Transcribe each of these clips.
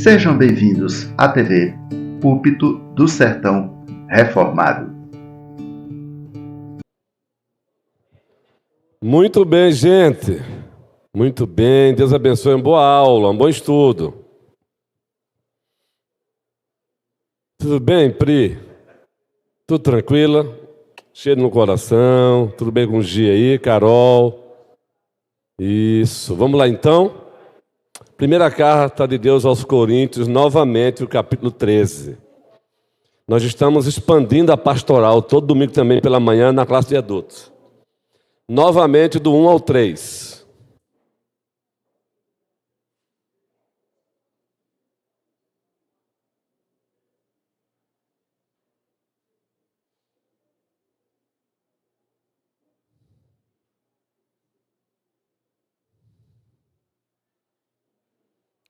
Sejam bem-vindos à TV Púlpito do Sertão Reformado. Muito bem, gente. Muito bem. Deus abençoe. Uma boa aula, um bom estudo. Tudo bem, Pri? Tudo tranquila? Cheio no coração? Tudo bem com o Gia aí, Carol? Isso. Vamos lá, então? Primeira carta de Deus aos Coríntios, novamente, o capítulo 13. Nós estamos expandindo a pastoral todo domingo também pela manhã na classe de adultos. Novamente, do 1 ao 3.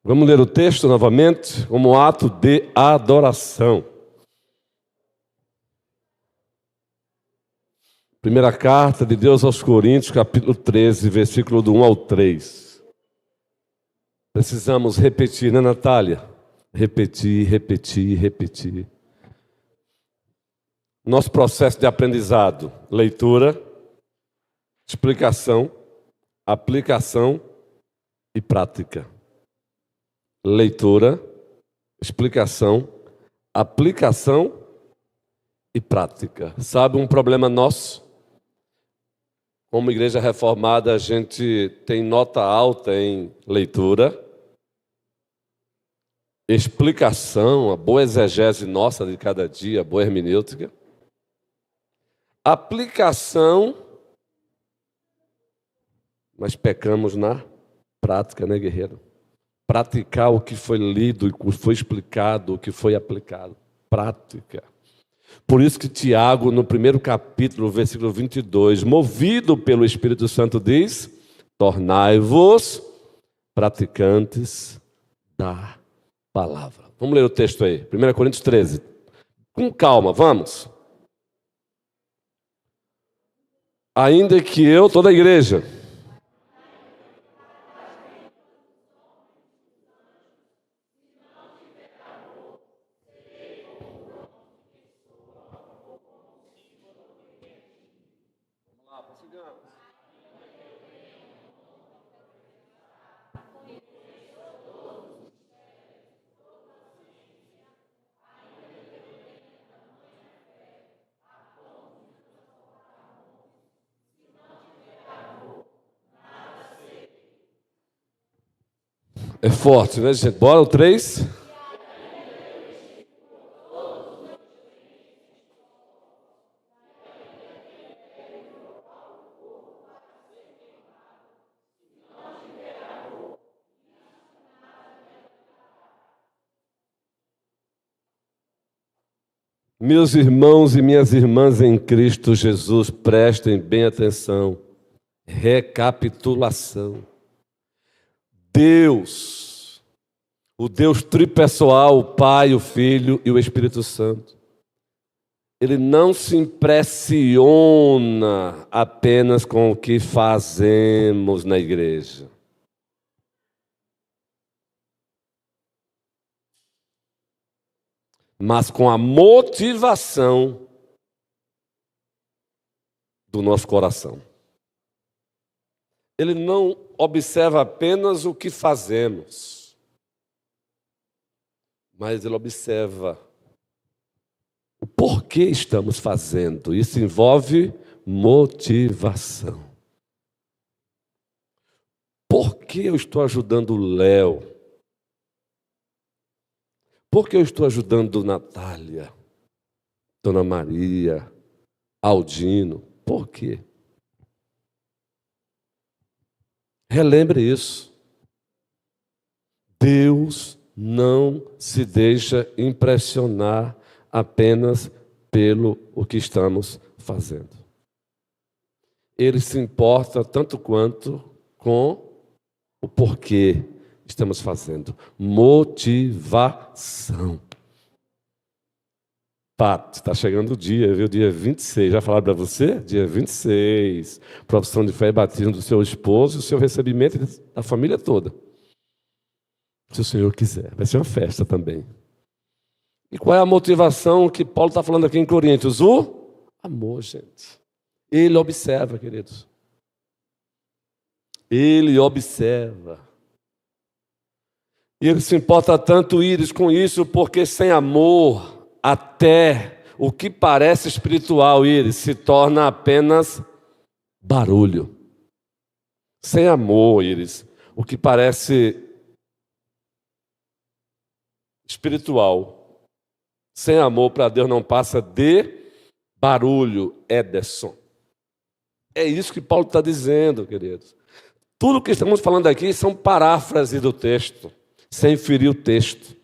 Vamos ler o texto novamente, como ato de adoração. Primeira carta de Deus aos Coríntios, capítulo 13, versículo do 1 ao 3. Precisamos repetir, né, Natália? Repetir. Nosso processo de aprendizado: leitura, explicação, aplicação e prática. Leitura, explicação, aplicação e prática. Sabe um problema nosso? Como igreja reformada, a gente tem nota alta em leitura, explicação, a boa exegese nossa de cada dia, a boa hermenêutica, aplicação, mas pecamos na prática, né, guerreiro? Praticar o que foi lido, o que foi explicado, o que foi aplicado. Prática. Por isso que Tiago, no primeiro capítulo, versículo 22, movido pelo Espírito Santo, diz: tornai-vos praticantes da palavra. Vamos ler o texto aí, 1 Coríntios 13. Com calma, vamos. Ainda que eu, toda a igreja, é forte, né, gente? Bora, o 3. Meus irmãos e minhas irmãs em Cristo Jesus, prestem bem atenção. Recapitulação. Deus, o Deus tripessoal, o Pai, o Filho e o Espírito Santo, Ele não se impressiona apenas com o que fazemos na igreja. Mas com a motivação do nosso coração. Ele não observa apenas o que fazemos, mas ele observa o porquê estamos fazendo. Isso envolve motivação. Por que eu estou ajudando o Léo? Por que eu estou ajudando Natália, Dona Maria, Aldino? Por quê? Relembre isso. Deus não se deixa impressionar apenas pelo o que estamos fazendo. Ele se importa tanto quanto com o porquê estamos fazendo. Motivação. Pato, está chegando o dia, viu? Dia 26. Já falaram para você? Dia 26. Profissão de fé e batismo do seu esposo e o seu recebimento da família toda. se o Senhor quiser. Vai ser uma festa também. E qual é a motivação que Paulo está falando aqui em Coríntios? O amor, gente. Ele observa, queridos. Ele observa. E ele se importa tanto, Íris, com isso, porque sem amor, até o que parece espiritual, Íris, se torna apenas barulho. Sem amor, Íris, o que parece espiritual, sem amor para Deus não passa de barulho, Ederson. É isso que Paulo está dizendo, queridos. Tudo que estamos falando aqui são paráfrases do texto, sem ferir o texto.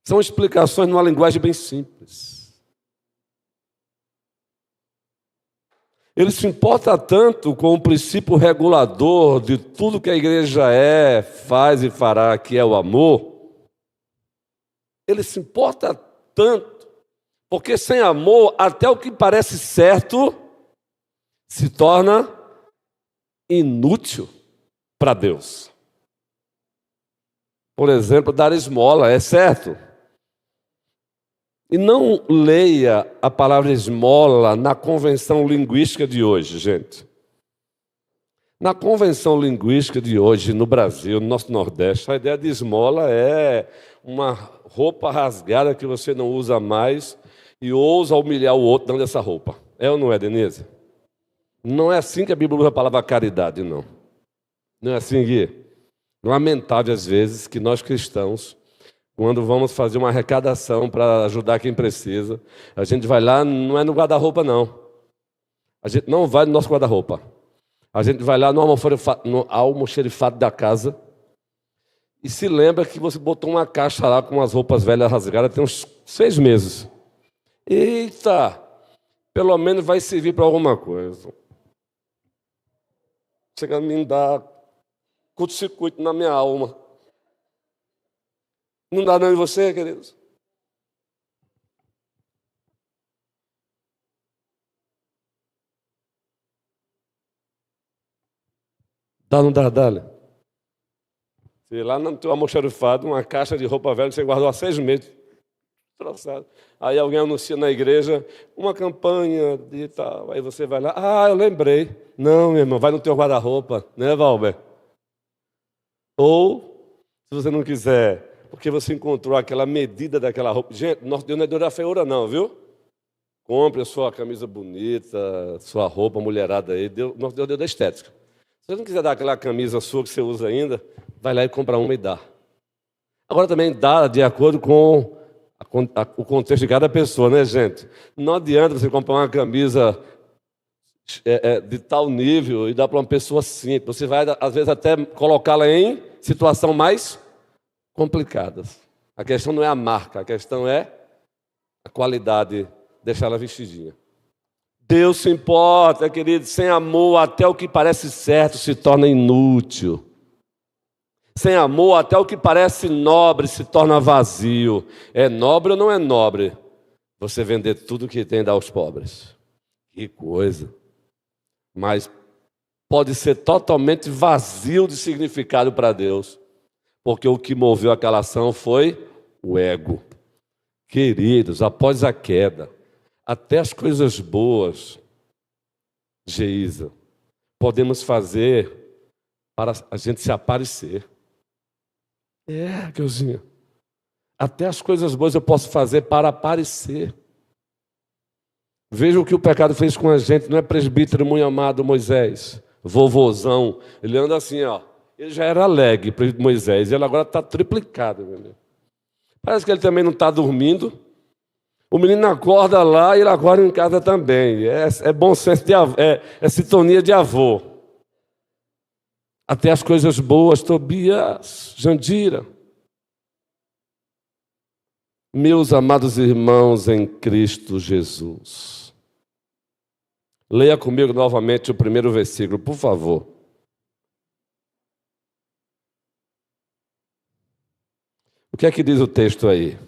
São explicações numa linguagem bem simples. Ele se importa tanto com o princípio regulador de tudo que a igreja é, faz e fará, que é o amor. Ele se importa tanto, porque sem amor, até o que parece certo se torna inútil para Deus. Por exemplo, dar esmola, é certo? E não leia a palavra esmola na convenção linguística de hoje, gente. Na convenção linguística de hoje, no Brasil, no nosso Nordeste, a ideia de esmola é uma roupa rasgada que você não usa mais e ousa humilhar o outro dando essa roupa. É ou não é, Denise? Não é assim que a Bíblia usa a palavra caridade, não. Não é assim, Gui? Lamentável, às vezes, que nós cristãos, quando vamos fazer uma arrecadação para ajudar quem precisa, a gente vai lá, não é no guarda-roupa, não. A gente não vai no nosso guarda-roupa. A gente vai lá no almoxerifado da casa e se lembra que você botou uma caixa lá com as roupas velhas rasgadas tem uns 6 meses. Eita! Pelo menos vai servir para alguma coisa. Chega a me dar curto-circuito na minha alma. Não dá não em você, queridos? Dá, não dá, dá. Sei lá no teu almoxarifado, uma caixa de roupa velha que você guardou há 6 meses. Troçado. Aí alguém anuncia na igreja uma campanha de tal. Aí você vai lá, eu lembrei. Não, meu irmão, vai no teu guarda-roupa, né, Valber? Ou, se você não quiser, porque você encontrou aquela medida daquela roupa. Gente, nosso Deus não é Deus da feiura, não, viu? Compre a sua camisa bonita, sua roupa mulherada aí. Nosso Deus é Deus da estética. Se você não quiser dar aquela camisa sua que você usa ainda, vai lá e compra uma e dá. Agora também dá de acordo com o contexto de cada pessoa, né, gente? Não adianta você comprar uma camisa de tal nível e dar para uma pessoa simples. Você vai, às vezes, até colocá-la em situação mais complicadas. A questão não é a marca, a questão é a qualidade, deixá-la vestidinha. Deus se importa, querido, sem amor, até o que parece certo se torna inútil. Sem amor, até o que parece nobre se torna vazio. É nobre ou não é nobre você vender tudo que tem e dar aos pobres? Que coisa. Mas pode ser totalmente vazio de significado para Deus, porque o que moveu aquela ação foi o ego. Queridos, após a queda, até as coisas boas, Geisa, podemos fazer para a gente se aparecer. Geuzinha. Até as coisas boas eu posso fazer para aparecer. Veja o que o pecado fez com a gente. Não é presbítero muito amado Moisés, vovozão. Ele anda assim, ó. Ele já era alegre, Moisés, e ele agora está triplicado. Meu amigo. Parece que ele também não está dormindo. O menino acorda lá e ele acorda em casa também. É bom senso de avô, é sintonia de avô. Até as coisas boas, Tobias, Jandira. Meus amados irmãos em Cristo Jesus. Leia comigo novamente o primeiro versículo, por favor. O que é que diz o texto aí?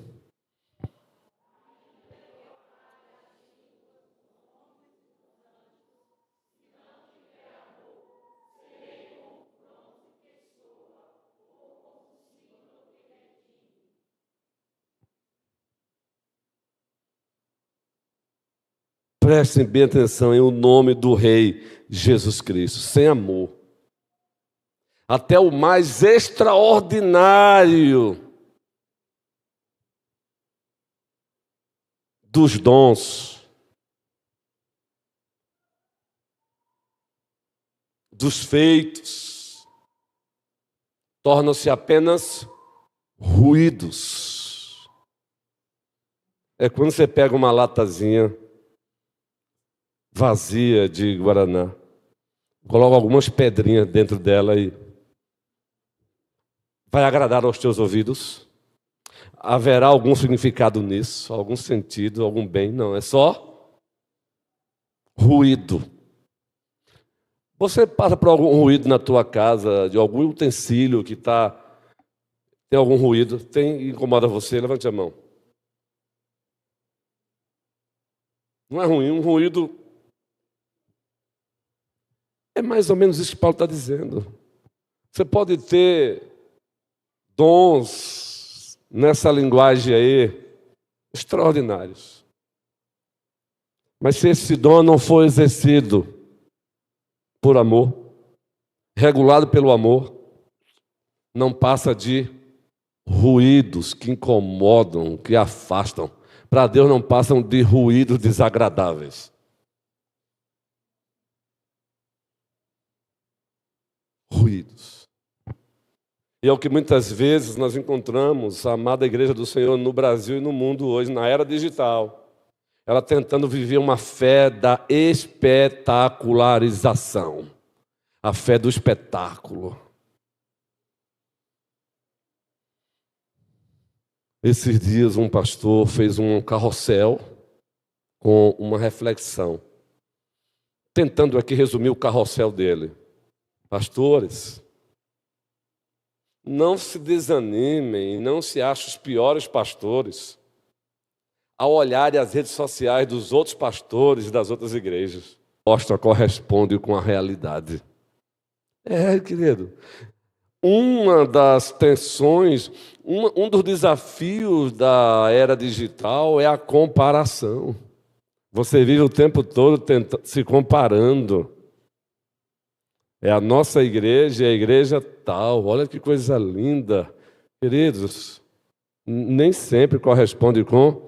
Prestem bem atenção em o nome do Rei Jesus Cristo. Sem amor, até o mais extraordinário dos dons, dos feitos, tornam-se apenas ruídos. É quando você pega uma latazinha vazia de guaraná, coloca algumas pedrinhas dentro dela e vai agradar aos teus ouvidos? Haverá algum significado nisso? Algum sentido, algum bem? Não, é só ruído. Você passa por algum ruído na tua casa, de algum utensílio que tem algum ruído, incomoda você? Levante a mão. Não é ruim, um ruído é mais ou menos isso que Paulo está dizendo. Você pode ter dons nessa linguagem aí extraordinários, mas se esse dom não for exercido por amor, regulado pelo amor, não passa de ruídos que incomodam, que afastam. Para Deus não passam de ruídos desagradáveis. Ruídos. E é o que muitas vezes nós encontramos a amada Igreja do Senhor no Brasil e no mundo hoje, na era digital. Ela tentando viver uma fé da espetacularização. A fé do espetáculo. Esses dias um pastor fez um carrossel com uma reflexão, tentando aqui resumir o carrossel dele. Pastores, não se desanimem, não se achem os piores pastores ao olharem as redes sociais dos outros pastores das outras igrejas. Mostra, corresponde com a realidade. Querido, uma das tensões, um dos desafios da era digital é a comparação. Você vive o tempo todo se comparando. É a nossa igreja, é a igreja tal. Olha que coisa linda. Queridos, nem sempre corresponde com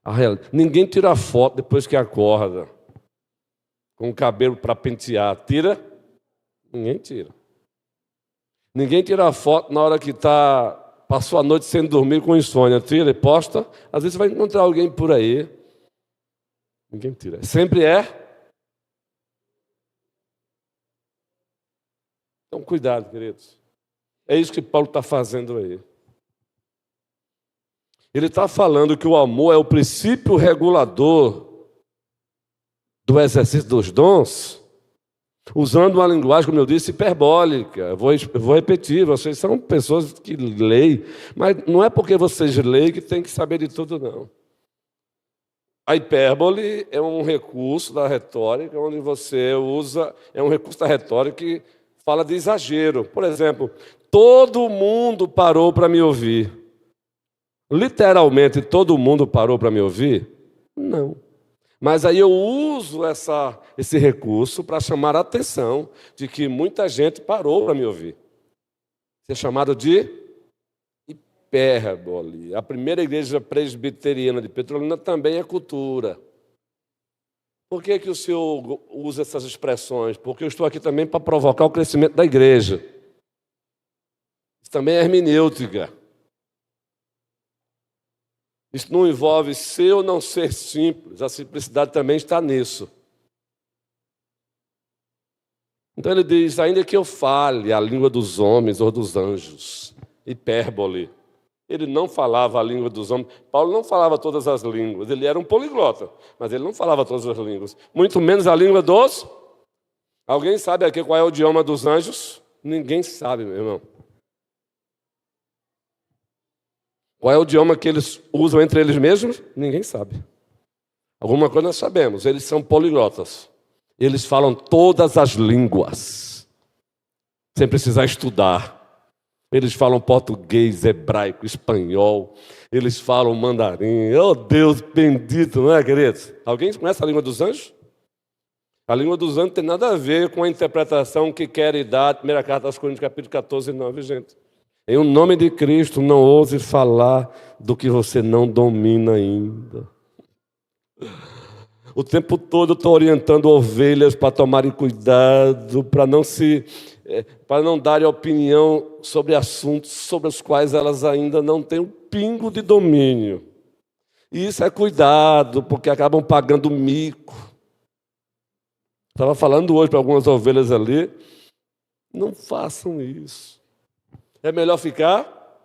a realidade. Ninguém tira foto depois que acorda, com o cabelo para pentear. Tira? Ninguém tira. Ninguém tira foto na hora que passou a noite sem dormir com insônia. Tira e posta. Às vezes você vai encontrar alguém por aí. Ninguém tira. Sempre é. Então, cuidado, queridos. É isso que Paulo está fazendo aí. Ele está falando que o amor é o princípio regulador do exercício dos dons, usando uma linguagem, como eu disse, hiperbólica. Eu vou repetir, vocês são pessoas que leem, mas não é porque vocês leem que tem que saber de tudo, não. A hipérbole é um recurso da retórica, onde você usa, é um recurso da retórica que fala de exagero. Por exemplo, todo mundo parou para me ouvir. Literalmente, todo mundo parou para me ouvir? Não. Mas aí eu uso esse recurso para chamar a atenção de que muita gente parou para me ouvir. Isso é chamado de hipérbole. A primeira igreja presbiteriana de Petrolina também é cultura. Por que o senhor usa essas expressões? Porque eu estou aqui também para provocar o crescimento da igreja. Isso também é hermenêutica. Isso não envolve ser ou não ser simples. A simplicidade também está nisso. Então ele diz, ainda que eu fale a língua dos homens ou dos anjos, hipérbole. Ele não falava a língua dos homens. Paulo não falava todas as línguas. Ele era um poliglota, mas ele não falava todas as línguas. Muito menos a língua dos... Alguém sabe aqui qual é o idioma dos anjos? Ninguém sabe, meu irmão. Qual é o idioma que eles usam entre eles mesmos? Ninguém sabe. Alguma coisa nós sabemos. Eles são poliglotas. Eles falam todas as línguas, sem precisar estudar. Eles falam português, hebraico, espanhol, eles falam mandarim. Oh, Deus bendito, não é, queridos? Alguém conhece a língua dos anjos? A língua dos anjos tem nada a ver com a interpretação que querem dar, primeira carta aos Coríntios, capítulo 14, 9, gente. Em o nome de Cristo, não ouse falar do que você não domina ainda. O tempo todo eu estou orientando ovelhas para tomarem cuidado, para não darem opinião sobre assuntos sobre os quais elas ainda não têm um pingo de domínio. E isso é cuidado, porque acabam pagando mico. Estava falando hoje para algumas ovelhas ali, não façam isso. É melhor ficar.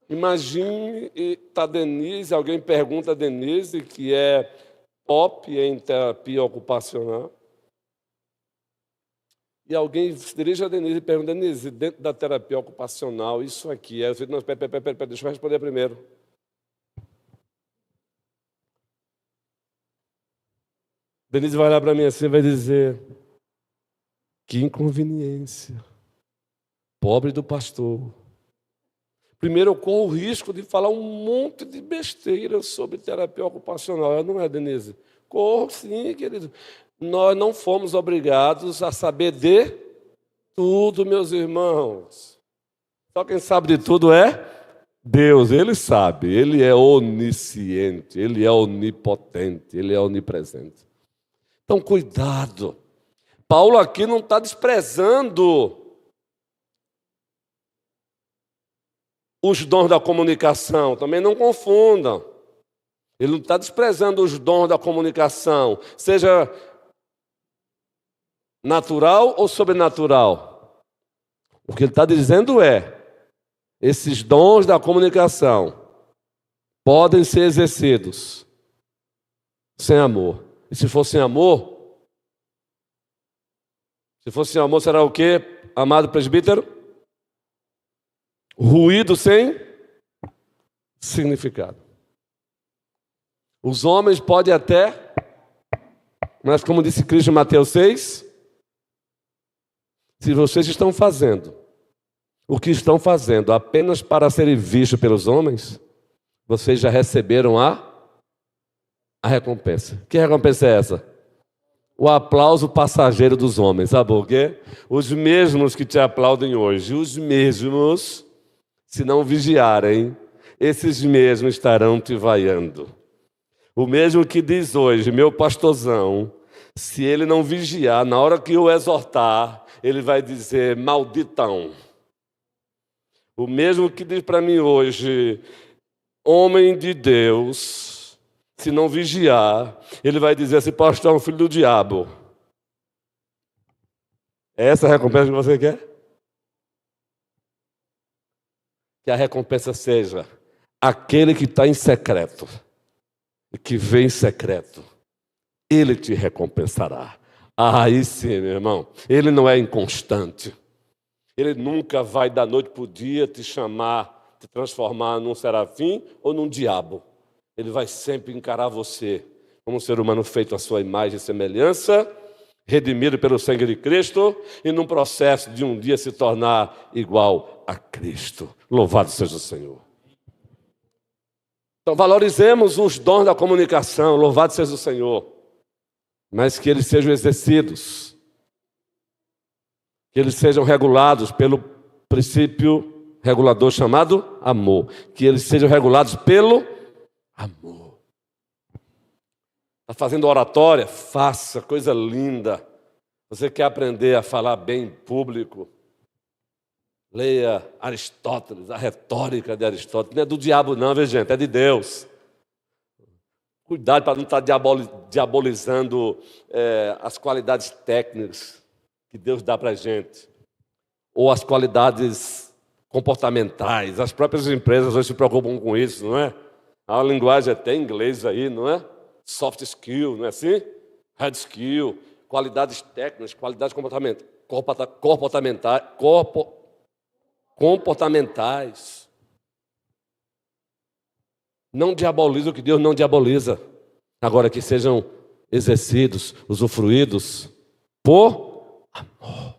Imagine, está Denise, alguém pergunta a Denise, que é top em terapia ocupacional. E alguém se dirige a Denise e pergunta: Denise, dentro da terapia ocupacional, isso aqui é... Não, pera, deixa eu responder primeiro. Denise vai olhar para mim assim e vai dizer: que inconveniência. Pobre do pastor. Primeiro, eu corro o risco de falar um monte de besteira sobre terapia ocupacional. Não é, Denise? Corro, sim, querido. Nós não fomos obrigados a saber de tudo, meus irmãos. Só quem sabe de tudo é Deus. Ele sabe. Ele é onisciente, Ele é onipotente, Ele é onipresente. Então, cuidado. Paulo aqui não está desprezando os dons da comunicação, também não confundam. Ele não está desprezando os dons da comunicação, seja natural ou sobrenatural. O que ele está dizendo é: esses dons da comunicação podem ser exercidos sem amor. E se fosse amor, será o quê, amado presbítero? Ruído sem significado. Os homens podem até, mas como disse Cristo em Mateus 6, se vocês estão fazendo o que estão fazendo apenas para serem vistos pelos homens, vocês já receberam a recompensa. Que recompensa é essa? O aplauso passageiro dos homens. Sabe por quê? Os mesmos que te aplaudem hoje, os mesmos, se não vigiarem, esses mesmos estarão te vaiando. O mesmo que diz hoje: meu pastorzão, se ele não vigiar, na hora que eu exortar, ele vai dizer: malditão. O mesmo que diz para mim hoje: homem de Deus, se não vigiar, ele vai dizer: esse pastor é um filho do diabo. É essa a recompensa que você quer? Que a recompensa seja aquele que está em secreto e que vem em secreto, ele te recompensará. Aí sim, meu irmão, ele não é inconstante. Ele nunca vai da noite para o dia te chamar, te transformar num serafim ou num diabo. Ele vai sempre encarar você como um ser humano feito à sua imagem e semelhança, redimido pelo sangue de Cristo e num processo de um dia se tornar igual a Cristo. Louvado seja o Senhor. Então valorizemos os dons da comunicação, louvado seja o Senhor, mas que eles sejam exercidos, que eles sejam regulados pelo princípio regulador chamado amor, que eles sejam regulados pelo amor. Está fazendo oratória? Faça, coisa linda. Você quer aprender a falar bem em público? Leia Aristóteles, a retórica de Aristóteles. Não é do diabo não, viu, gente? É de Deus. Cuidado para não estar diabolizando as qualidades técnicas que Deus dá para a gente. Ou as qualidades comportamentais. As próprias empresas hoje se preocupam com isso, não é? Há uma linguagem até em inglês aí, não é? Soft skill, não é assim? Hard skill, qualidades técnicas, qualidades comportamentais. Não diaboliza o que Deus não diaboliza. Agora, que sejam exercidos, usufruídos por amor.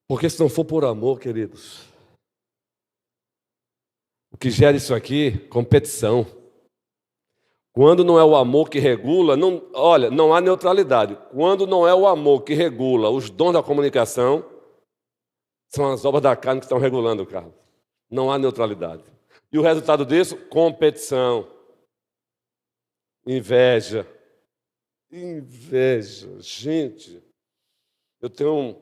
Porque se não for por amor, queridos, o que gera isso aqui? Competição. Quando não é o amor que regula, não há neutralidade. Quando não é o amor que regula os dons da comunicação, são as obras da carne que estão regulando o carro. Não há neutralidade. E o resultado disso? Competição. Inveja. Inveja. Gente, eu tenho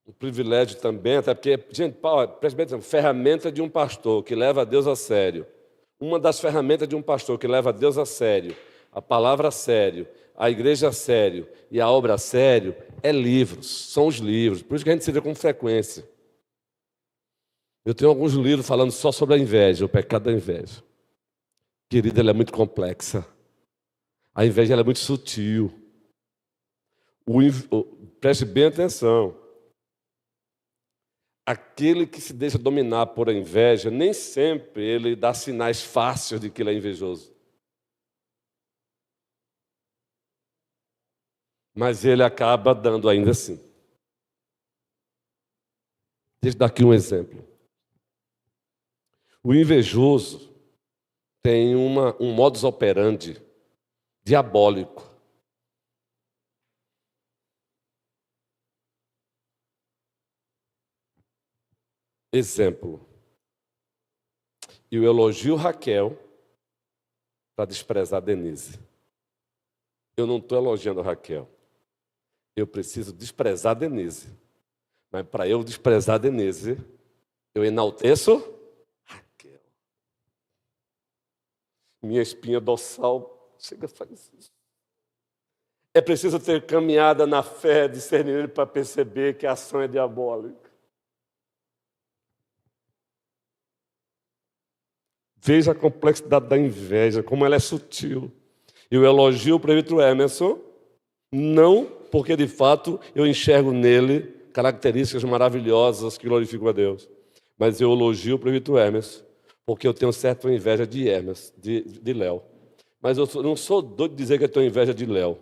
um privilégio também, até porque, gente, preste bem atenção, ferramenta de um pastor que leva a Deus a sério. Uma das ferramentas de um pastor que leva a Deus a sério, a palavra a sério, a igreja a sério e a obra a sério, é livros, são os livros. Por isso que a gente se vê com frequência. Eu tenho alguns livros falando só sobre a inveja, o pecado da inveja. Querida, ela é muito complexa. A inveja ela é muito sutil. Preste bem atenção. Aquele que se deixa dominar por a inveja, nem sempre ele dá sinais fáceis de que ele é invejoso. Mas ele acaba dando ainda assim. Deixa eu dar aqui um exemplo. O invejoso tem um modus operandi diabólico. Exemplo. Eu elogio Raquel para desprezar Denise. Eu não estou elogiando Raquel. Eu preciso desprezar Denise. Mas para eu desprezar Denise, eu enalteço Raquel. Minha espinha dorsal chega a fazer isso. É preciso ter caminhada na fé, discernir para perceber que a ação é diabólica. Veja a complexidade da inveja, como ela é sutil. Eu elogio o presbítero Emerson, não porque de fato eu enxergo nele características maravilhosas que glorificam a Deus, mas eu elogio o presbítero Emerson porque eu tenho certa inveja de Emerson, de Léo. Mas eu não sou doido de dizer que eu tenho inveja de Léo.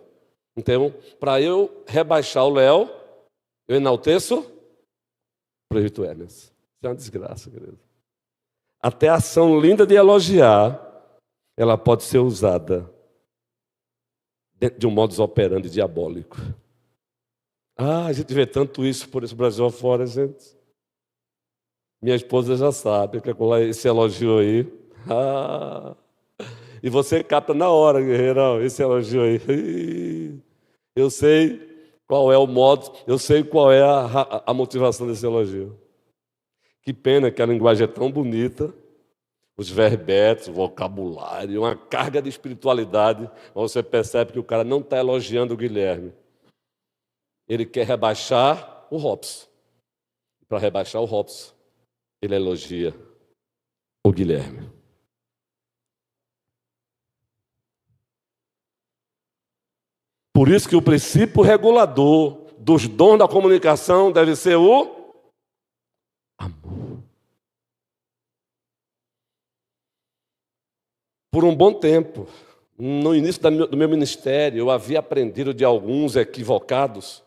Então, para eu rebaixar o Léo, eu enalteço o presbítero Emerson. Isso é uma desgraça, querido. Até a ação linda de elogiar, ela pode ser usada dentro de um modus operandi diabólico. A gente vê tanto isso por esse Brasil afora, gente. Minha esposa já sabe que esse elogio aí. E você capta na hora, guerreirão, esse elogio aí. Eu sei qual é o modo, eu sei qual é a motivação desse elogio. Que pena que a linguagem é tão bonita, os verbetes, o vocabulário, uma carga de espiritualidade, mas você percebe que o cara não está elogiando o Guilherme. Ele quer rebaixar o Robson. Para rebaixar o Robson, ele elogia o Guilherme. Por isso que o princípio regulador dos dons da comunicação deve ser o amor. Por um bom tempo, no início do meu ministério, eu havia aprendido de alguns equivocados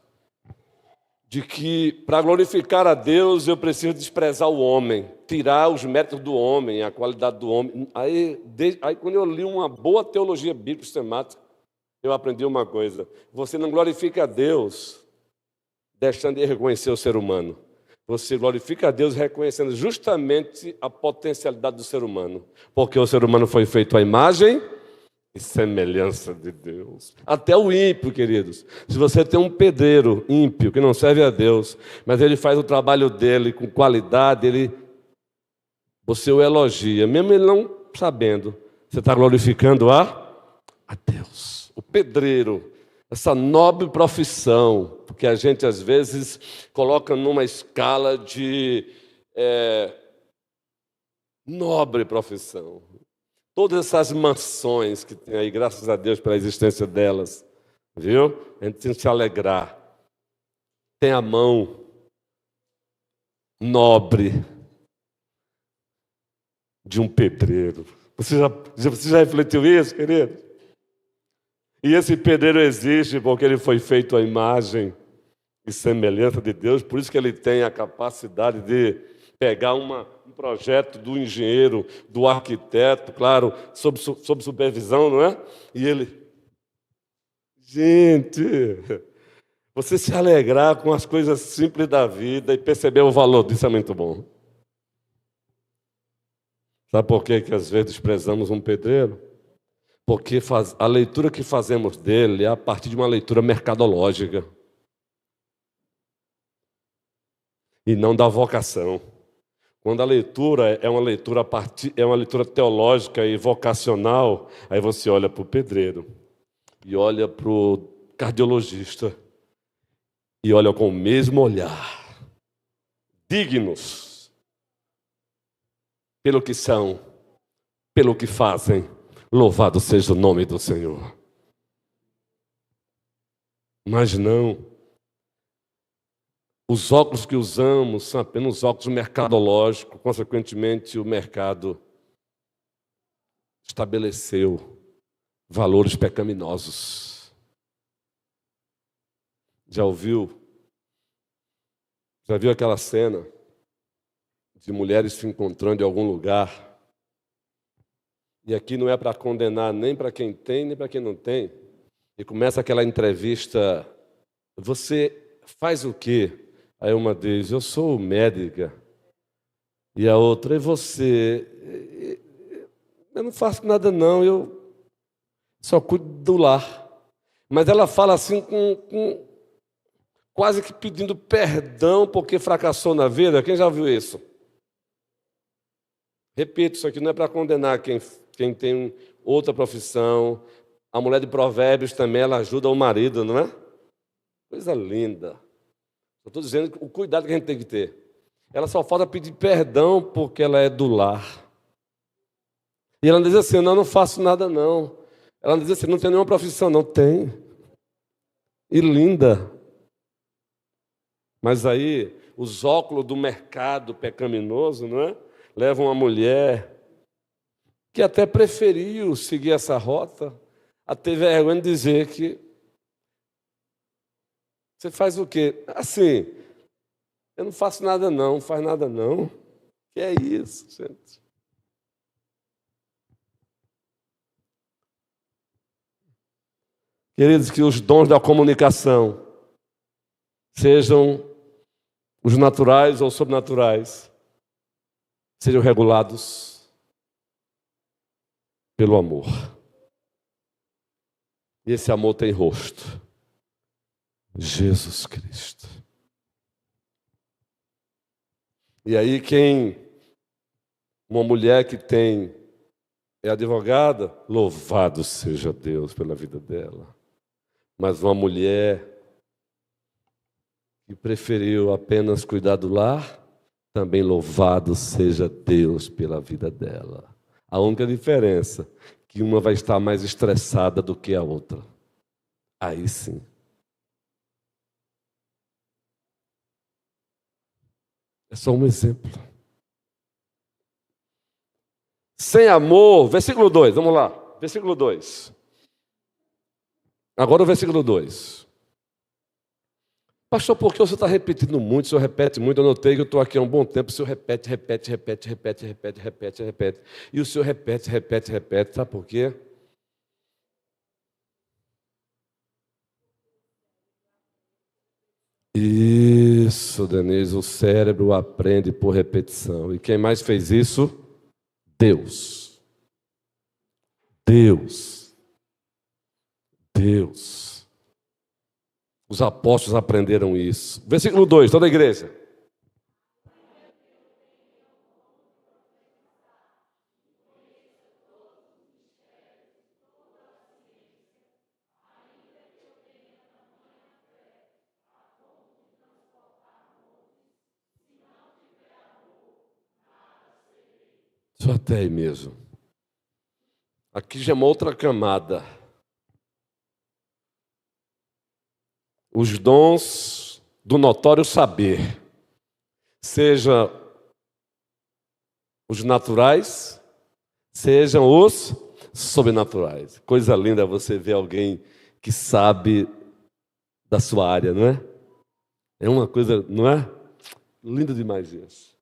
de que, para glorificar a Deus, eu preciso desprezar o homem, tirar os méritos do homem, a qualidade do homem. Aí quando eu li uma boa teologia bíblica sistemática, eu aprendi uma coisa: você não glorifica a Deus deixando de reconhecer o ser humano. Você glorifica a Deus reconhecendo justamente a potencialidade do ser humano. Porque o ser humano foi feito à imagem e semelhança de Deus. Até o ímpio, queridos. Se você tem um pedreiro ímpio que não serve a Deus, mas ele faz o trabalho dele com qualidade, você o elogia. Mesmo ele não sabendo, você está glorificando a Deus. O pedreiro, essa nobre profissão, que a gente às vezes coloca numa escala de nobre profissão. Todas essas mansões que tem aí, graças a Deus pela existência delas, viu? A gente tem que se alegrar. Tem a mão nobre de um pedreiro. Você já refletiu isso, querido? E esse pedreiro existe porque ele foi feito à imagem e semelhança de Deus, por isso que ele tem a capacidade de pegar um projeto do engenheiro, do arquiteto, claro, sob supervisão, não é? E ele... Gente, você se alegrar com as coisas simples da vida e perceber o valor disso é muito bom. Sabe por que às vezes desprezamos um pedreiro? Porque a leitura que fazemos dele é a partir de uma leitura mercadológica e não da vocação. Quando a leitura é uma leitura teológica e vocacional, aí você olha para o pedreiro e olha para o cardiologista e olha com o mesmo olhar, dignos pelo que são, pelo que fazem. Louvado seja o nome do Senhor. Mas não. Os óculos que usamos são apenas óculos mercadológicos. Consequentemente, o mercado estabeleceu valores pecaminosos. Já viu aquela cena de mulheres se encontrando em algum lugar? E aqui não é para condenar nem para quem tem, nem para quem não tem. E começa aquela entrevista: você faz o quê? Aí uma diz: eu sou médica. E a outra: e você? Eu não faço nada não, eu só cuido do lar. Mas ela fala assim quase que pedindo perdão porque fracassou na vida. Quem já viu isso? Repito, isso aqui não é para condenar quem tem outra profissão. A mulher de Provérbios também, ela ajuda o marido, não é? Coisa linda. Eu estou dizendo o cuidado que a gente tem que ter. Ela só falta pedir perdão porque ela é do lar. E ela diz assim: não faço nada não. Ela diz assim: não tem nenhuma profissão. Não tem. E linda. Mas aí, os óculos do mercado pecaminoso, não é? Levam uma mulher que até preferiu seguir essa rota, a ter vergonha de dizer que você faz o quê? Assim, eu não faço nada não, não faz nada não. Que é isso, gente? Queridos, que os dons da comunicação, sejam os naturais ou sobrenaturais, sejam regulados pelo amor. E esse amor tem rosto: Jesus Cristo. E aí uma mulher que é advogada, louvado seja Deus pela vida dela. Mas uma mulher que preferiu apenas cuidar do lar, também louvado seja Deus pela vida dela. A única diferença é que uma vai estar mais estressada do que a outra. Aí sim. É só um exemplo. Sem amor, versículo 2, vamos lá. Versículo 2. Agora o versículo 2. Pastor, por que o senhor está repetindo muito? O senhor repete muito. Eu notei que eu estou aqui há um bom tempo. O senhor repete. E o senhor repete. Sabe por quê? Isso, Denise. O cérebro aprende por repetição. E quem mais fez isso? Deus. Os apóstolos aprenderam isso. Versículo 2, toda a igreja. Só até aí mesmo. Aqui já é uma outra camada. Os dons do notório saber, seja os naturais, sejam os sobrenaturais. Coisa linda você ver alguém que sabe da sua área, não é? É uma coisa, não é? Lindo demais isso.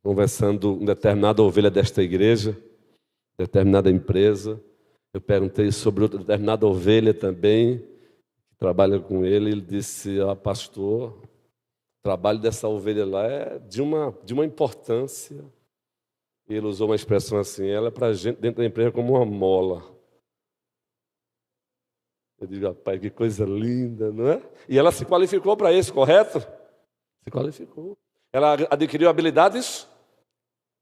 Conversando com determinada ovelha desta igreja, determinada empresa, eu perguntei sobre outra determinada ovelha também, que trabalha com ele, ele disse, pastor, o trabalho dessa ovelha lá é de uma importância. Ele usou uma expressão assim, ela é para a gente dentro da empresa como uma mola. Eu digo, rapaz, que coisa linda, não é? E ela se qualificou para isso, correto? Se qualificou. Ela adquiriu habilidades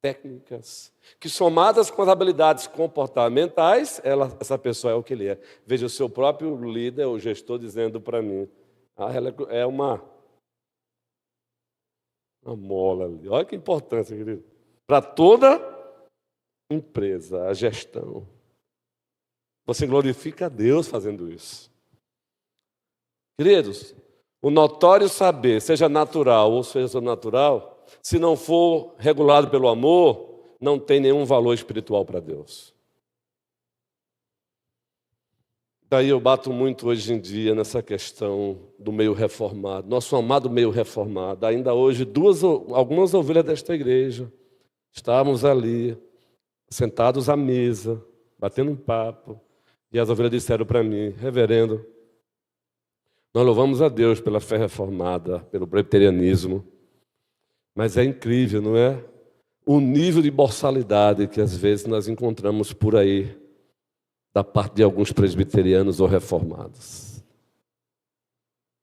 técnicas, que somadas com as habilidades comportamentais, essa pessoa é o que ele é. Veja, o seu próprio líder, o gestor, dizendo para mim, ela é uma mola ali. Olha que importância, querido. Para toda empresa, a gestão. Você glorifica a Deus fazendo isso. Queridos, o notório saber, seja natural ou seja sobrenatural, se não for regulado pelo amor, não tem nenhum valor espiritual para Deus. Daí eu bato muito hoje em dia nessa questão do meio reformado, nosso amado meio reformado. Ainda hoje, algumas ovelhas desta igreja, estávamos ali, sentados à mesa, batendo um papo, e as ovelhas disseram para mim, reverendo, nós louvamos a Deus pela fé reformada, pelo presbiterianismo, mas é incrível, não é? O nível de borsalidade que às vezes nós encontramos por aí, da parte de alguns presbiterianos ou reformados.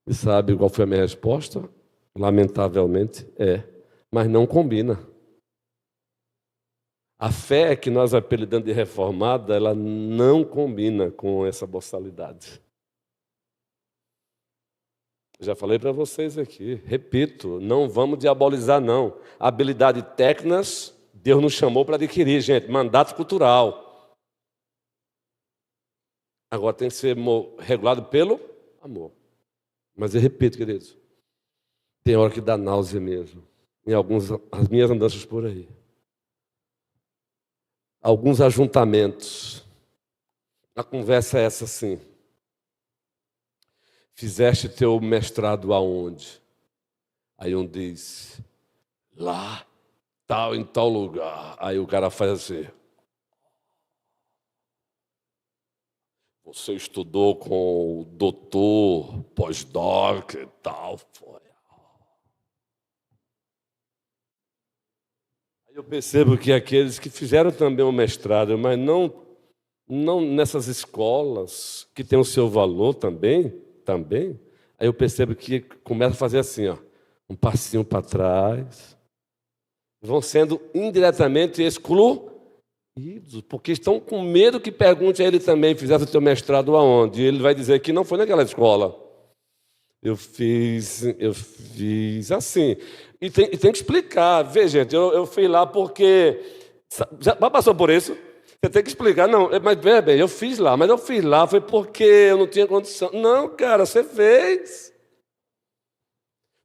E sabe qual foi a minha resposta? Lamentavelmente, mas não combina. A fé que nós apelidamos de reformada, ela não combina com essa borsalidade. Já falei para vocês aqui, repito, não vamos diabolizar, não. Habilidade técnicas, Deus nos chamou para adquirir, gente, mandato cultural. Agora tem que ser regulado pelo amor. Mas eu repito, queridos, tem hora que dá náusea mesmo, as minhas andanças por aí. Alguns ajuntamentos, a conversa é essa assim, fizeste teu mestrado aonde? Aí um diz, lá, tal, em tal lugar. Aí o cara faz assim, você estudou com o doutor, pós-doc e tal, foi. Eu percebo que aqueles que fizeram também o mestrado, mas não nessas escolas que têm o seu valor também, aí eu percebo que começa a fazer assim, um passinho para trás, vão sendo indiretamente excluídos, porque estão com medo que pergunte a ele também, fizesse o teu mestrado aonde? E ele vai dizer que não foi naquela escola. Eu fiz assim. E tem que explicar. Vê, gente, eu fui lá porque... Já passou por isso? Você tem que explicar. Não, mas veja bem, eu fiz lá. Mas eu fiz lá foi porque eu não tinha condição. Não, cara, você fez.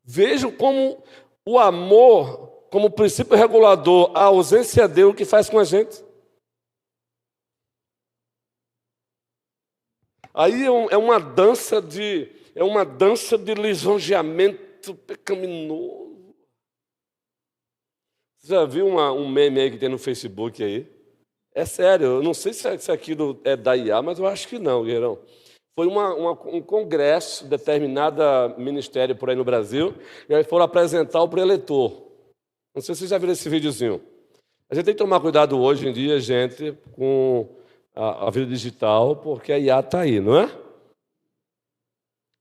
Vejam como o amor, como princípio regulador, a ausência de Deus, o que faz com a gente. Aí é uma dança de lisonjeamento pecaminoso. Você já viu um meme aí que tem no Facebook aí? É sério, eu não sei se aquilo é da IA, mas eu acho que não, Guerreirão. Foi um congresso, determinada ministério por aí no Brasil, e aí foram apresentar para o eleitor. Não sei se vocês já viram esse videozinho. A gente tem que tomar cuidado hoje em dia, gente, com a vida digital, porque a IA está aí, não é?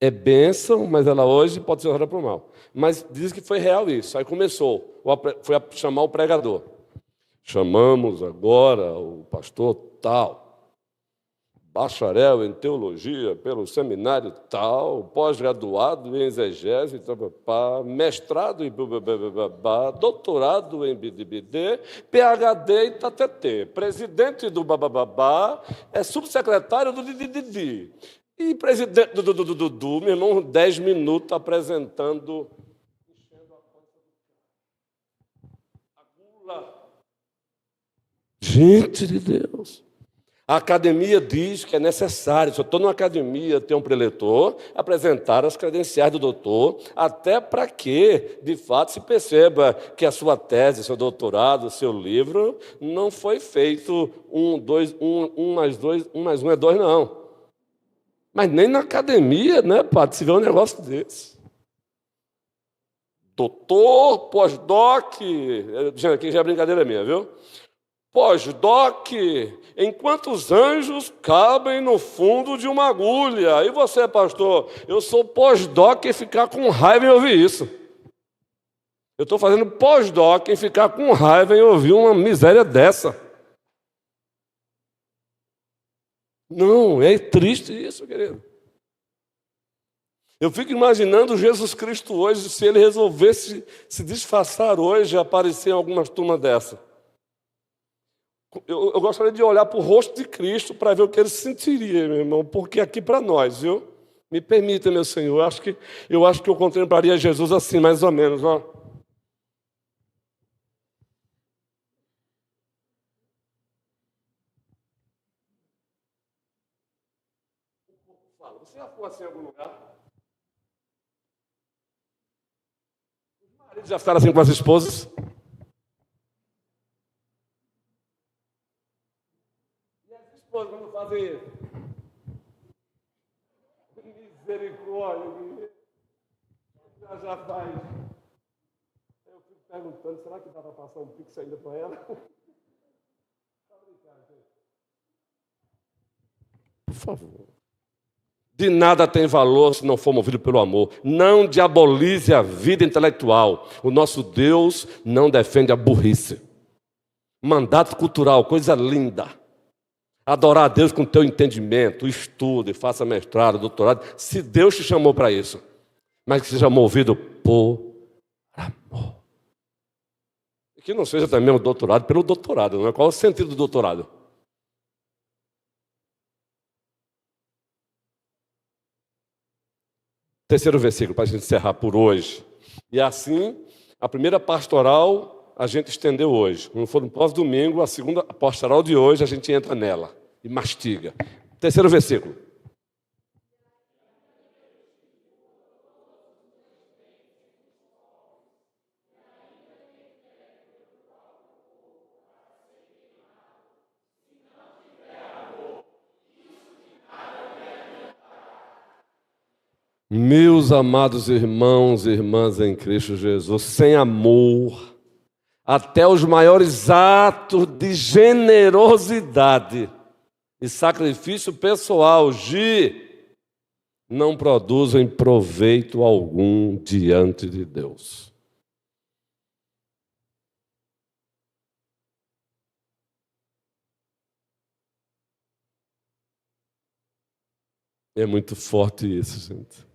É bênção, mas ela hoje pode ser usada para o mal. Mas diz que foi real isso. Aí começou, foi a chamar o pregador. Chamamos agora o pastor tal, bacharel em teologia pelo seminário tal, pós-graduado em exegese, mestrado em doutorado em BDBD, PhD em TTT, presidente do bababá, é subsecretário do Dididi. E presidente do meu irmão, 10 minutos apresentando. A gula. Gente de Deus. A academia diz que é necessário, se eu estou numa academia, ter um preletor, apresentar as credenciais do doutor, até para que, de fato, se perceba que a sua tese, seu doutorado, seu livro, não foi feito um mais um é dois, não. Mas nem na academia, né, padre, se vê um negócio desse. Doutor, pós-doc, gente, aqui já é brincadeira minha, viu? Pós-doc, enquanto os anjos cabem no fundo de uma agulha. E você, pastor? Eu sou pós-doc em ficar com raiva em ouvir isso. Eu estou fazendo pós-doc em ficar com raiva em ouvir uma miséria dessa. Não, é triste isso, querido. Eu fico imaginando Jesus Cristo hoje, se ele resolvesse se disfarçar hoje e aparecer em algumas turmas dessa. Eu gostaria de olhar para o rosto de Cristo para ver o que ele sentiria, meu irmão, porque aqui para nós, viu? Me permita, meu Senhor, eu acho que eu contemplaria Jesus assim, mais ou menos, ó. Você já foi assim em algum lugar? Os maridos já ficaram assim com as esposas? Quando fazem isso. Misericórdia. Já faz. Eu fico perguntando, será que dá para passar um pix ainda para ela? Por favor. De nada tem valor se não for movido pelo amor. Não diabolize a vida intelectual. O nosso Deus não defende a burrice. Mandato cultural, coisa linda. Adorar a Deus com o teu entendimento, estude, faça mestrado, doutorado, se Deus te chamou para isso, mas que seja movido por amor. E que não seja também o doutorado pelo doutorado, não é? Qual é o sentido do doutorado? Terceiro versículo, para a gente encerrar por hoje. E assim, a primeira pastoral a gente estendeu hoje. Quando for no próximo domingo, a segunda pastoral de hoje, a gente entra nela e mastiga. Terceiro versículo. Meus amados irmãos e irmãs em Cristo Jesus, sem amor, até os maiores atos de generosidade e sacrifício pessoal, não produzem proveito algum diante de Deus. É muito forte isso, gente.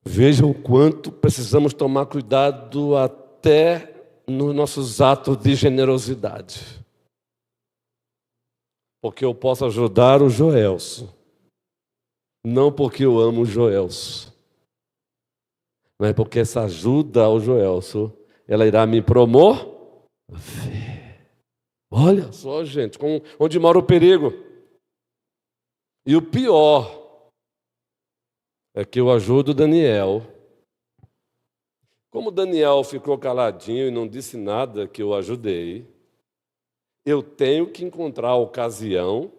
Vejam o quanto precisamos tomar cuidado até nos nossos atos de generosidade. Porque eu posso ajudar o Joelso, não porque eu amo o Joelso, mas porque essa ajuda ao Joelso, ela irá me promover. Olha só, gente, onde mora o perigo. E o pior é que eu ajudo Daniel. Como Daniel ficou caladinho e não disse nada que eu ajudei, eu tenho que encontrar a ocasião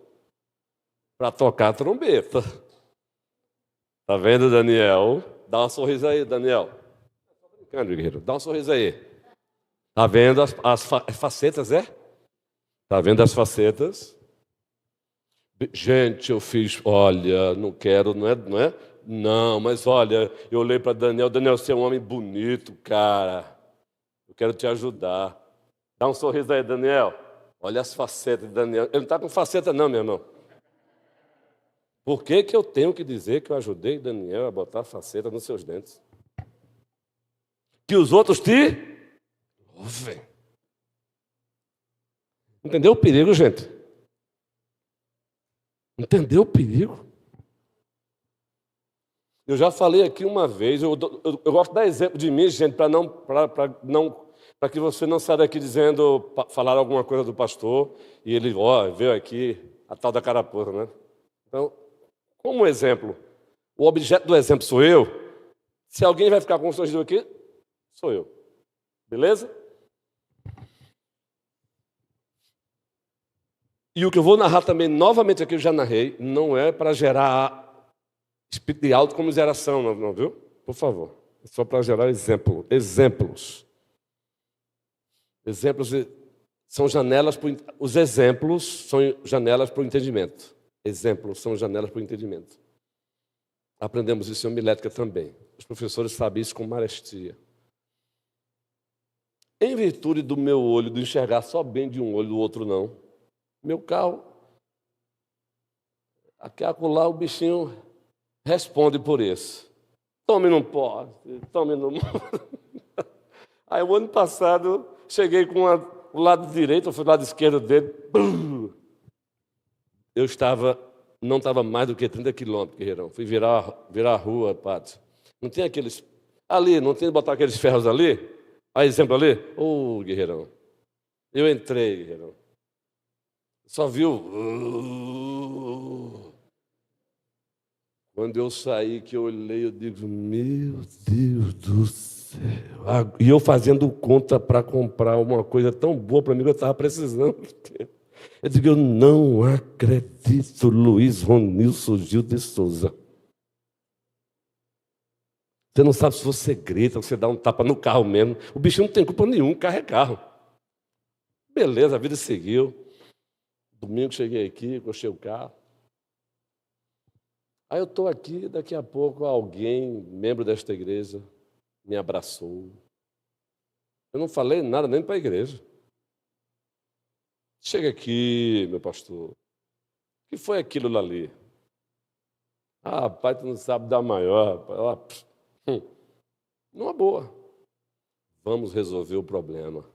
para tocar a trombeta. Tá vendo, Daniel? Dá um sorriso aí, Daniel. Estou brincando, guerreiro. Dá um sorriso aí. Tá vendo as facetas, é? Tá vendo as facetas? Gente, eu fiz, olha, não quero, não é? Não, mas olha, eu olhei para Daniel, você é um homem bonito, cara. Eu quero te ajudar. Dá um sorriso aí, Daniel. Olha as facetas de Daniel. Ele não está com faceta não, meu irmão. Por que eu tenho que dizer que eu ajudei Daniel a botar faceta nos seus dentes? Que os outros te ouvem. Entendeu o perigo, gente? Entendeu o perigo? Eu já falei aqui uma vez, eu gosto de dar exemplo de mim, gente, para não para que você não saia daqui dizendo, falar alguma coisa do pastor, e ele, veio aqui a tal da carapuça, né? Então, como exemplo, o objeto do exemplo sou eu, se alguém vai ficar constrangido aqui, sou eu. Beleza? E o que eu vou narrar também, novamente aqui, eu já narrei, não é para gerar espírito de autocomiseração, não, viu? Por favor. É só para gerar exemplos. Exemplos são janelas para os exemplos são janelas para o entendimento. Exemplos são janelas para o entendimento. Aprendemos isso em homilética também. Os professores sabem isso com maestria. Em virtude do meu olho, de enxergar só bem de um olho, do outro não, meu carro, aqui acolá o bichinho responde por isso. Tome não pode, tome não. Aí o ano passado, cheguei com o lado direito, eu fui do lado esquerdo dele. Eu não estava mais do que 30 quilômetros, Guerreirão. Fui virar a rua, Pátio. Não tem aqueles... Ali, não tem de botar aqueles ferros ali? Aí, exemplo ali? Guerreirão. Eu entrei, Guerreirão. Só viu... Quando eu saí, que eu olhei, eu digo, meu Deus do céu. E eu fazendo conta para comprar uma coisa tão boa para mim que eu estava precisando. Eu digo, eu não acredito, Luiz Ronilson Gil de Souza. Você não sabe se você grita, você dá um tapa no carro mesmo. O bichinho não tem culpa nenhuma, carro é carro. Beleza, a vida seguiu. Domingo cheguei aqui, encostei o carro. Aí eu estou aqui, daqui a pouco alguém, membro desta igreja, me abraçou. Eu não falei nada nem para a igreja. Chega aqui, meu pastor. O que foi aquilo ali? Pai, tu não sabe dar maior. Numa boa. Vamos resolver o problema.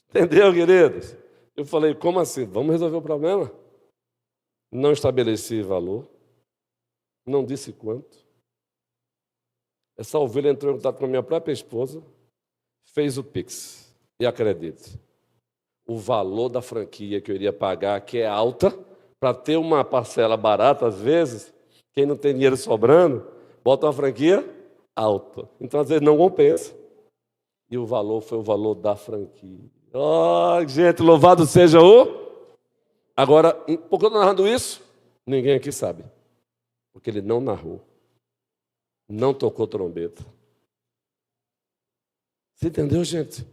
Entendeu, queridos? Eu falei, como assim? Vamos resolver o problema? Não estabeleci valor. Não disse quanto. Essa ovelha entrou em contato com a minha própria esposa, fez o Pix. E acredite, o valor da franquia que eu iria pagar, que é alta, para ter uma parcela barata, às vezes, quem não tem dinheiro sobrando, bota uma franquia alta. Então, às vezes, não compensa. E o valor foi o valor da franquia. Gente, louvado seja o... Agora, por que eu estou narrando isso? Ninguém aqui sabe. Porque ele não narrou. Não tocou trombeta. Você entendeu, gente?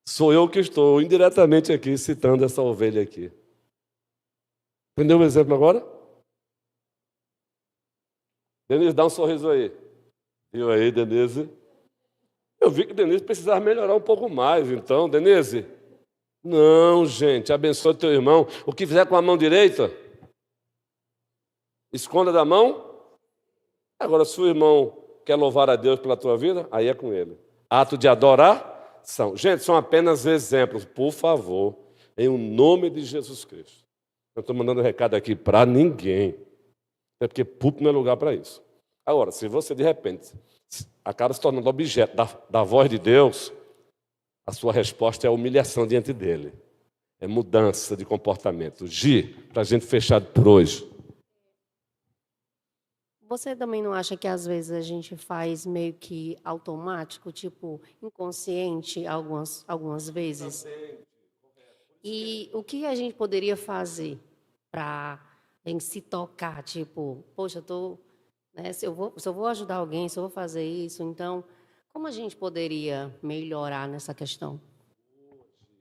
Sou eu que estou indiretamente aqui citando essa ovelha aqui. Entendeu o exemplo agora? Denise, dá um sorriso aí. Viu aí, Denise? Eu vi que Denise precisava melhorar um pouco mais. Então, Denise, não, gente, abençoe teu irmão. O que fizer com a mão direita, esconda da mão. Agora, se o irmão quer louvar a Deus pela tua vida, aí é com ele. Ato de adoração. Gente, são apenas exemplos, por favor, em o nome de Jesus Cristo. Eu estou mandando recado aqui para ninguém. É porque púlpito não é lugar para isso. Agora, se você, de repente, acaba se tornando objeto da voz de Deus, a sua resposta é a humilhação diante dele. É mudança de comportamento. Para a gente fechar por hoje. Você também não acha que às vezes a gente faz meio que automático, tipo, inconsciente algumas vezes? E o que a gente poderia fazer para a gente se tocar, tipo, poxa, se eu vou ajudar alguém, se eu vou fazer isso, então, como a gente poderia melhorar nessa questão?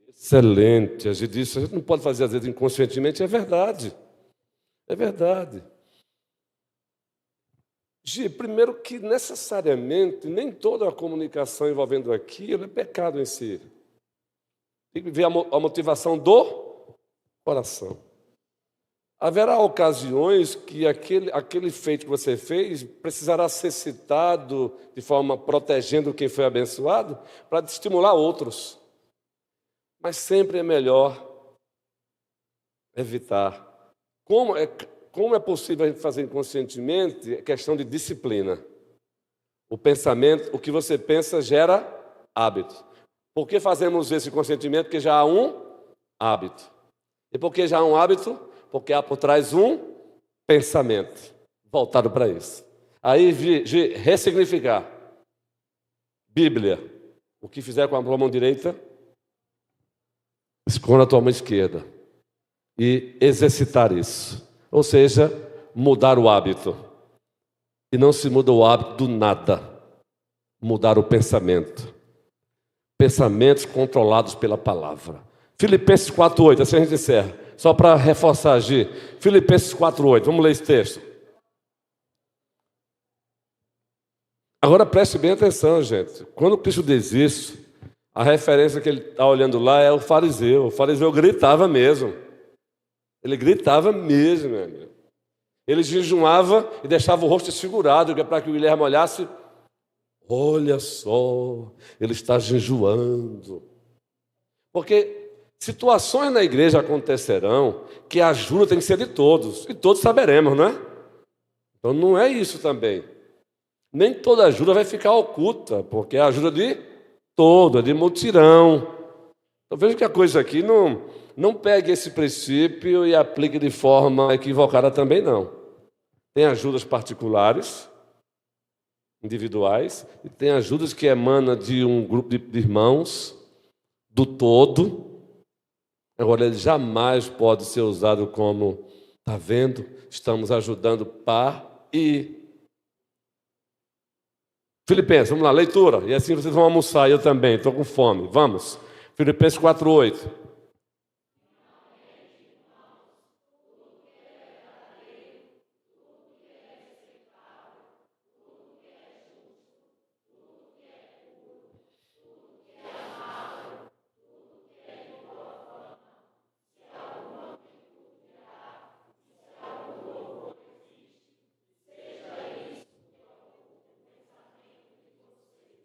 Excelente. A gente não pode fazer às vezes inconscientemente, é verdade. É verdade. Primeiro que necessariamente nem toda a comunicação envolvendo aquilo é pecado em si. Tem que ver a motivação do coração. Haverá ocasiões que aquele feito que você fez precisará ser citado de forma protegendo quem foi abençoado para estimular outros. Mas sempre é melhor evitar. Como é possível a gente fazer inconscientemente? É questão de disciplina. O pensamento, o que você pensa gera hábito. Por que fazemos esse consentimento? Porque já há um hábito. E por que já há um hábito? Porque há por trás um pensamento voltado para isso. Aí, de ressignificar. Bíblia. O que fizer com a tua mão direita, esconda a tua mão esquerda. E exercitar isso. Ou seja, mudar o hábito. E não se muda o hábito do nada. Mudar o pensamento. Pensamentos controlados pela palavra. Filipenses 4:8, assim a gente encerra. Só para reforçar, Gi. Filipenses 4:8, vamos ler esse texto. Agora preste bem atenção, gente. Quando Cristo diz isso, a referência que ele está olhando lá é o fariseu. O fariseu gritava mesmo. Ele gritava mesmo, meu amigo. Ele jejuava e deixava o rosto desfigurado, para que o Guilherme olhasse. Olha só, ele está jejuando. Porque situações na igreja acontecerão que a ajuda tem que ser de todos. E todos saberemos, não é? Então não é isso também. Nem toda ajuda vai ficar oculta, porque é a ajuda de todo, é de mutirão. Então veja que a coisa aqui não pegue esse princípio e aplique de forma equivocada também, não. Tem ajudas particulares, individuais, e tem ajudas que emanam de um grupo de irmãos, do todo. Agora, ele jamais pode ser usado como, está vendo? Estamos ajudando para e... Filipenses, vamos lá, leitura. E assim vocês vão almoçar, eu também, estou com fome. Vamos. Filipenses 4:8.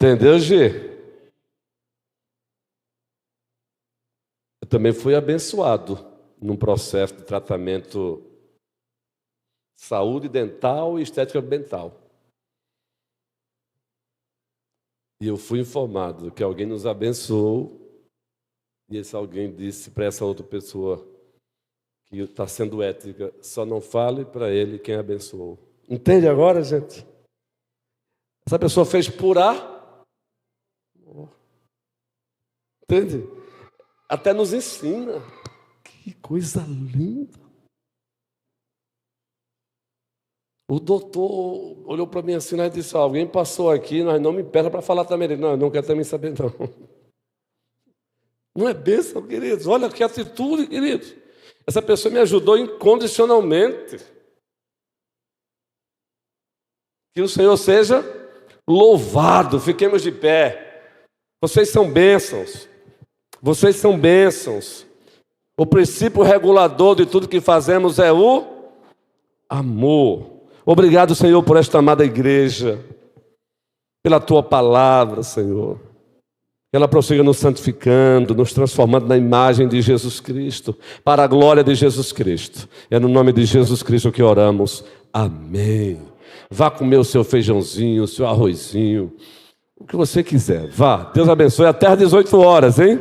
Entendeu, G? Eu também fui abençoado num processo de tratamento saúde dental e estética dental. E eu fui informado que alguém nos abençoou e esse alguém disse para essa outra pessoa que está sendo ética, só não fale para ele quem abençoou. Entende agora, gente? Essa pessoa fez por entende? Até nos ensina. Que coisa linda. O doutor olhou para mim assim e disse, alguém passou aqui, nós não me peça para falar também. Não, eu não quero também saber, não. Não é bênção, queridos? Olha que atitude, queridos. Essa pessoa me ajudou incondicionalmente. Que o Senhor seja louvado. Fiquemos de pé. Vocês são bênçãos. Vocês são bênçãos. O princípio regulador de tudo que fazemos é o amor. Obrigado, Senhor, por esta amada igreja, pela Tua palavra, Senhor. Que ela prossiga nos santificando, nos transformando na imagem de Jesus Cristo, para a glória de Jesus Cristo. É no nome de Jesus Cristo que oramos. Amém. Vá comer o seu feijãozinho, o seu arrozinho, o que você quiser. Vá. Deus abençoe até às 18 horas, hein?